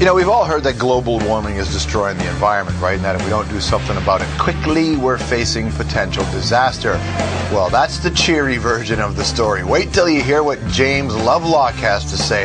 You know, we've all heard that global warming is destroying the environment, right? And that if we don't do something about it quickly, we're facing potential disaster. Well, that's the cheery version of the story. Wait till you hear what James Lovelock has to say.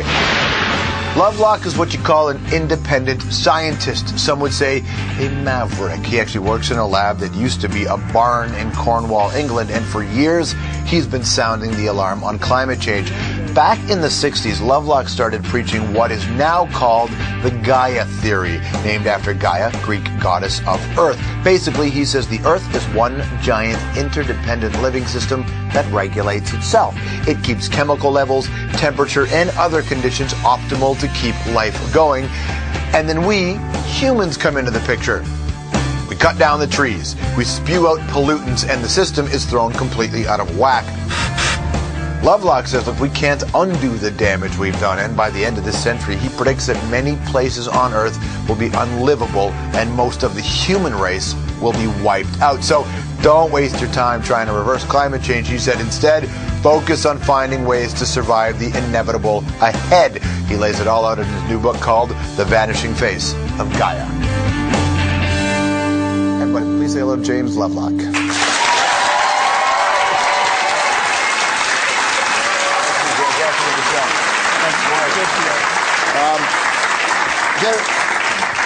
Lovelock is what you call an independent scientist. Some would say a maverick. He actually works in a lab that used to be a barn in Cornwall, England, and for years he's been sounding the alarm on climate change. Back in the 60s, Lovelock started preaching what is now called the Gaya theory, named after Gaya, Greek goddess of Earth. Basically, he says the Earth is one giant interdependent living system that regulates itself. It keeps chemical levels, temperature, and other conditions optimal to keep life going. And then we, humans, come into the picture. We cut down the trees, we spew out pollutants, and the system is thrown completely out of whack. Lovelock says, look, we can't undo the damage we've done, and by the end of this century, he predicts that many places on Earth will be unlivable, and most of the human race will be wiped out. So don't waste your time trying to reverse climate change, he said. Instead, focus on finding ways to survive the inevitable ahead. He lays it all out in his new book called The Vanishing Face of Gaya. Everybody, please say hello to James Lovelock.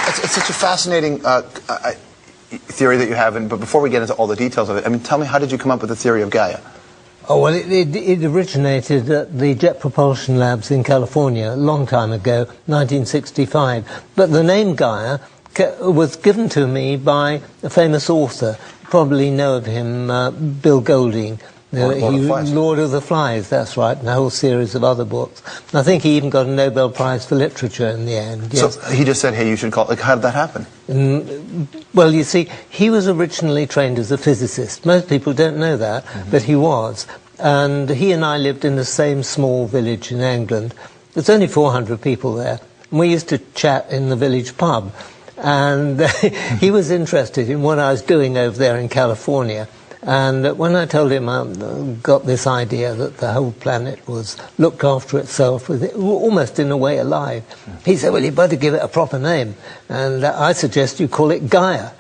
It's such a fascinating theory that you have, but before we get into all the details of it, I mean, tell me, how did you come up with the theory of Gaya? Oh, well, it originated at the Jet Propulsion Labs in California a long time ago, 1965. But the name Gaya was given to me by a famous author. You probably know of him, Bill Golding. Lord of the Flies, that's right, and a whole series of other books. And I think he even got a Nobel Prize for Literature in the end. Yes. So he just said, hey, you should call it. Like, how did that happen? Well, you see, he was originally trained as a physicist. Most people don't know that, but he was. And he and I lived in the same small village in England. There's only 400 people there. And we used to chat in the village pub. And he was interested in what I was doing over there in California. And when I told him I got this idea that the whole planet was looked after itself, almost in a way alive, he said, well, you'd better give it a proper name. And I suggest you call it Gaya.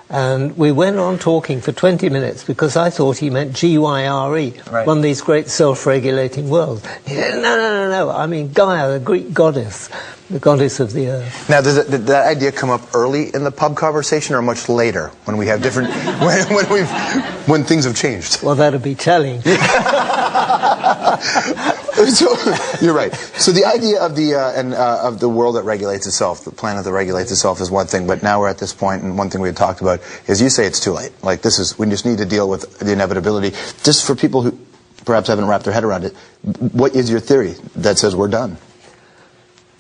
And we went on talking for 20 minutes because I thought he meant G-Y-R-E, right. One of these great self-regulating worlds. He said, no, I mean Gaya, the Greek goddess, the goddess of the earth. Now, did that idea come up early in the pub conversation or much later when we have different, when things have changed? Well, that'd be telling. So, you're right. So the idea of of the world that regulates itself, the planet that regulates itself, is one thing. But now we're at this point, and one thing we had talked about is you say it's too late. Like we just need to deal with the inevitability. Just for people who perhaps haven't wrapped their head around it, what is your theory that says we're done?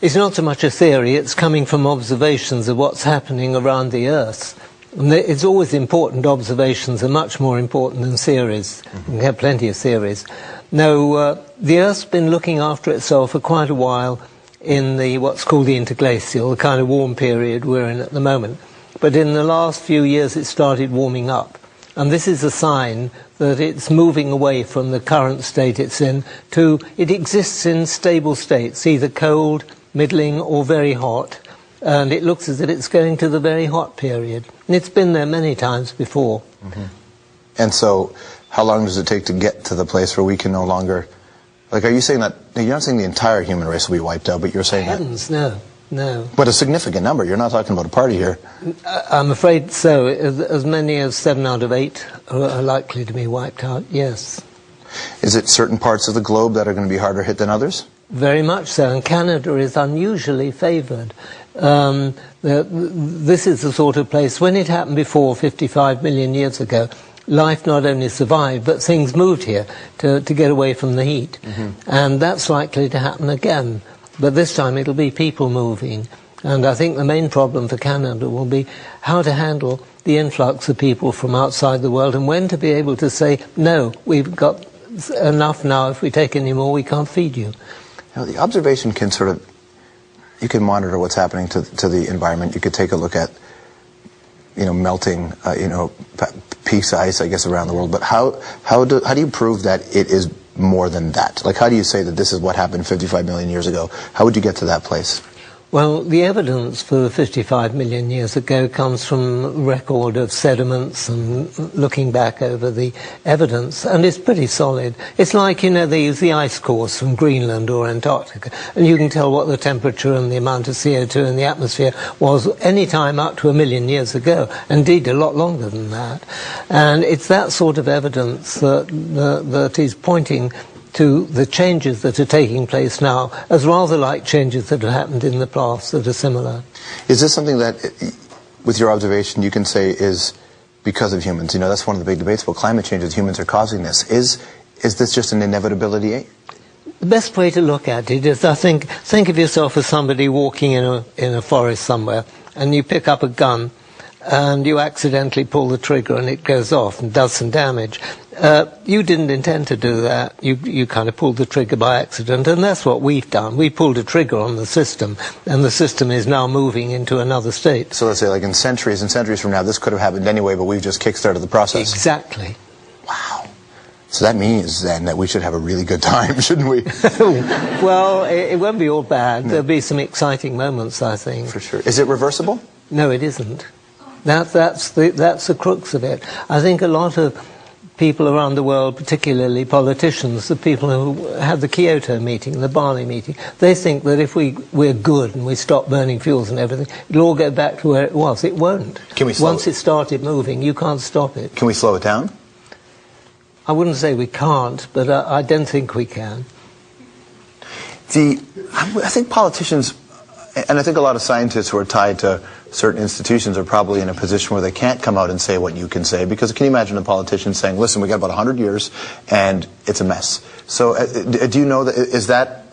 It's not so much a theory. It's coming from observations of what's happening around the Earth. And it's always important. Observations are much more important than theories. We have plenty of theories. Now, the Earth's been looking after itself for quite a while in what's called the interglacial, the kind of warm period we're in at the moment. But in the last few years, it started warming up. And this is a sign that it's moving away from the current state it's in to, it exists in stable states, either cold, middling, or very hot. And it looks as if it's going to the very hot period. And it's been there many times before. And so, how long does it take to get to the place where we can no longer... Like, are you saying that... You're not saying the entire human race will be wiped out, but you're saying Heavens, that... No. But a significant number. You're not talking about a party here. I'm afraid so. As many as 7 out of 8 are likely to be wiped out, yes. Is it certain parts of the globe that are going to be harder hit than others? Very much so, and Canada is unusually favoured. This is the sort of place, when it happened before 55 million years ago, life not only survived, but things moved here to get away from the heat. And that's likely to happen again. But this time it'll be people moving. And I think the main problem for Canada will be how to handle the influx of people from outside the world and when to be able to say, no, we've got enough now. If we take any more, we can't feed you. Now, the observation can sort of, you can monitor what's happening to the environment. You could take a look at, melting, peaks of ice, I guess, around the world. But how do you prove that it is more than that? Like, how do you say that this is what happened 55 million years ago? How would you get to that place? Well, the evidence for 55 million years ago comes from record of sediments and looking back over the evidence, and it's pretty solid. It's like, they use the ice cores from Greenland or Antarctica, and you can tell what the temperature and the amount of CO2 in the atmosphere was any time up to 1 million years ago, indeed a lot longer than that. And it's that sort of evidence that is pointing to the changes that are taking place now as rather like changes that have happened in the past that are similar. Is this something that, with your observation, you can say is because of humans? That's one of the big debates about climate change, is humans are causing this. Is this just an inevitability? The best way to look at it is, I think of yourself as somebody walking in a forest somewhere, and you pick up a gun, and you accidentally pull the trigger and it goes off and does some damage. You didn't intend to do that. You kind of pulled the trigger by accident, and that's what we've done. We pulled a trigger on the system, and the system is now moving into another state. So let's say, like in centuries and centuries from now, this could have happened anyway, but we've just kick-started the process. Exactly. Wow. So that means, then, that we should have a really good time, shouldn't we? Well, it won't be all bad. No. There'll be some exciting moments, I think. For sure. Is it reversible? No, it isn't. That's the crux of it. I think a lot of people around the world, particularly politicians, the people who had the Kyoto meeting, the Bali meeting, they think that if we're good and we stop burning fuels and everything, it'll all go back to where it was. It won't. Once it started moving, you can't stop it. Can we slow it down? I wouldn't say we can't, but I don't think we can. I think politicians, and I think a lot of scientists who are tied to certain institutions are probably in a position where they can't come out and say what you can say, because can you imagine a politician saying, listen, we got about 100 years and it's a mess. So do you know that is that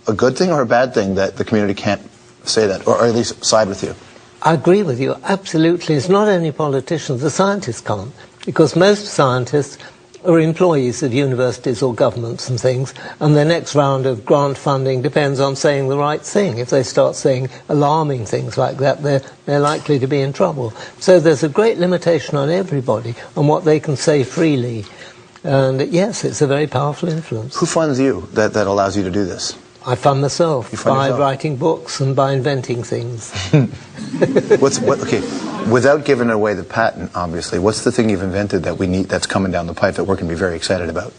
a good thing or a bad thing that the community can't say that, or at least side with you? I agree with you, absolutely. It's not only politicians, the scientists can't, because most scientists are employees of universities or governments and things, and their next round of grant funding depends on saying the right thing. If they start saying alarming things like that, they're likely to be in trouble. So there's a great limitation on everybody on what they can say freely. And yes, it's a very powerful influence. Who funds you that allows you to do this? I fund myself by writing books and by inventing things. Okay, without giving away the patent, obviously, what's the thing you've invented that we need, that's coming down the pipe, that we're going to be very excited about?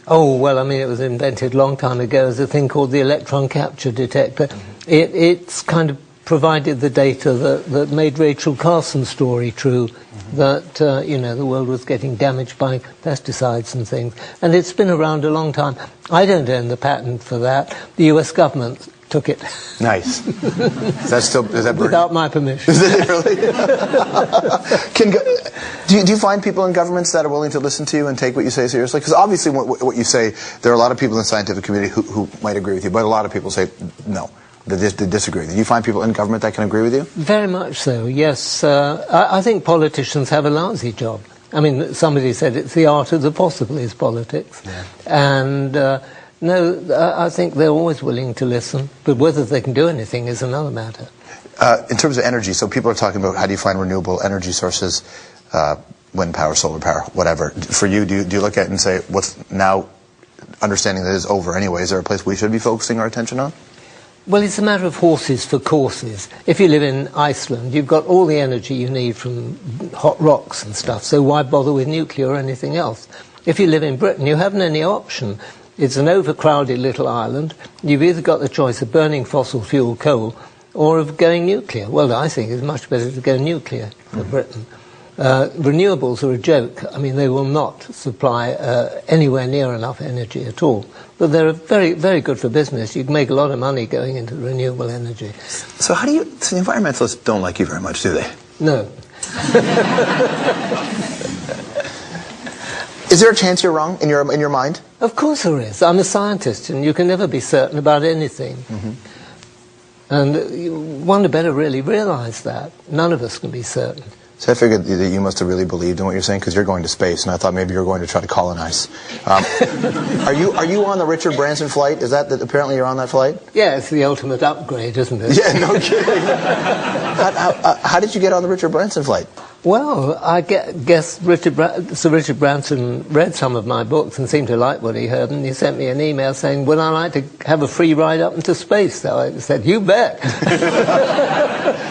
Oh, well, I mean, it was invented a long time ago as a thing called the electron capture detector. It's kind of provided the data that made Rachel Carson's story true, that, the world was getting damaged by pesticides and things. And it's been around a long time. I don't own the patent for that. The US government took it. Nice. Is that without my permission? Is it really? Do you find people in governments that are willing to listen to you and take what you say seriously? Because obviously what you say, there are a lot of people in the scientific community who might agree with you, but a lot of people say no. They disagree with you. Do you find people in government that can agree with you? Very much so, yes. I think politicians have a lousy job. I mean, somebody said it's the art of the possible is politics. Yeah. And no, I think they're always willing to listen, but whether they can do anything is another matter. In terms of energy, so people are talking about how do you find renewable energy sources, wind power, solar power, whatever. For you, do you look at it and say, what's now, understanding that it's over anyway, is there a place we should be focusing our attention on? Well, it's a matter of horses for courses. If you live in Iceland, you've got all the energy you need from hot rocks and stuff, so why bother with nuclear or anything else? If you live in Britain, you haven't any option. It's an overcrowded little island. You've either got the choice of burning fossil fuel coal or of going nuclear. Well, I think it's much better to go nuclear for Britain. Renewables are a joke. I mean, they will not supply anywhere near enough energy at all. But they're very, very good for business. You can make a lot of money going into renewable energy. So how do so the environmentalists don't like you very much, do they? No. Is there a chance you're wrong in your mind? Of course there is. I'm a scientist, and you can never be certain about anything. Mm-hmm. And one had better really realize that. None of us can be certain. So I figured that you must have really believed in what you're saying, because you're going to space, and I thought maybe you were going to try to colonize. Are you on the Richard Branson flight? Is that apparently you're on that flight? Yeah, it's the ultimate upgrade, isn't it? Yeah, no kidding. How did you get on the Richard Branson flight? Well, I guess Sir Richard Branson read some of my books and seemed to like what he heard, and he sent me an email saying, would I like to have a free ride up into space? So I said, you bet.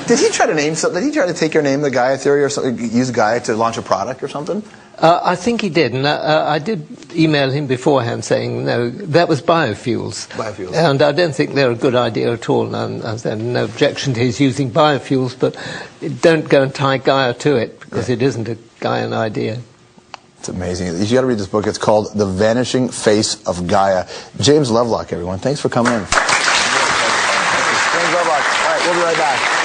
Did he try to name something? Did he try to take your name, the Gaya theory, or something, use Gaya to launch a product or something? I think he did, and I did email him beforehand saying, no, that was biofuels. Biofuels. And I don't think they're a good idea at all, and I said no objection to his using biofuels, but don't go and tie Gaya to it, because it isn't a Gaian idea. It's amazing. You got to read this book. It's called The Vanishing Face of Gaya. James Lovelock, everyone. Thanks for coming in. James Lovelock. All right, we'll be right back.